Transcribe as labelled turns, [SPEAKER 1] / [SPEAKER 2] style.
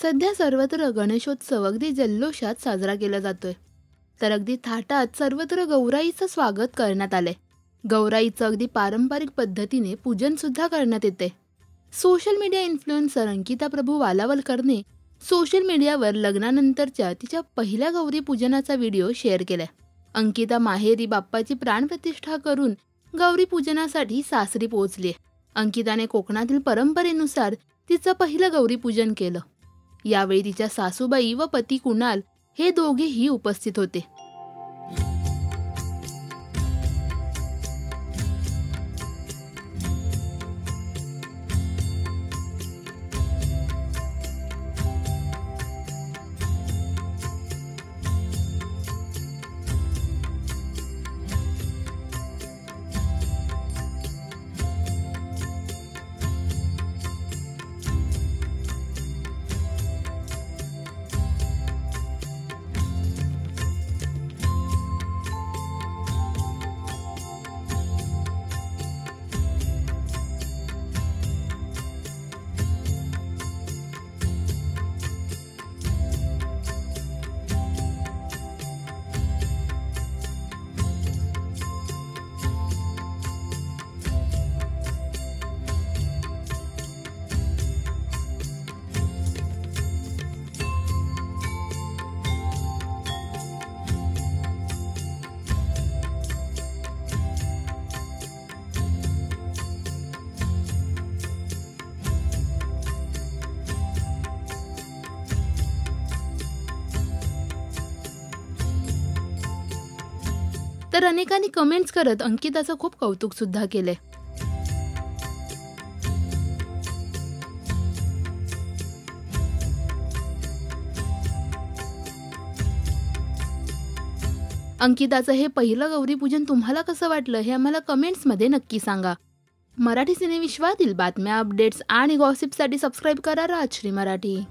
[SPEAKER 1] सध्या सर्वत्र गणेशोत्सव अगदी जल्लोषात साजरा केला जातोय. तर अगदी थाटात सर्वत्र गौराईचं स्वागत करण्यात आलंय. गौराईचं अगदी पारंपरिक पद्धतीने पूजन सुद्धा करण्यात येते. सोशल मीडिया इन्फ्लुएन्सर अंकिता प्रभू वालावलकरने सोशल मीडियावर लग्नानंतरच्या तिच्या पहिल्या गौरी पूजनाचा व्हिडिओ शेअर केलाय. अंकिता माहेरी बाप्पाची प्राणप्रतिष्ठा करून गौरी पूजनासाठी सासरी पोहोचली. अंकिताने कोकणातील परंपरेनुसार तिचं पहिलं गौरी पूजन केलं. यावेळी तिच्या सासूबाई व पती कुणाल हे दोघेही उपस्थित होते. तर अनेकांनी कमेंट्स करत अंकिताचं खूप कौतुक सुद्धा केलंय. अंकिताचं हे पहिलं गौरी पूजन तुम्हाला कसं वाटलं हे आम्हाला कमेंट्समध्ये नक्की सांगा. मराठी सिनेविश्वातील बातम्या, अपडेट्स आणि गॉसिपसाठी सबस्क्राईब करा राजश्री मराठी.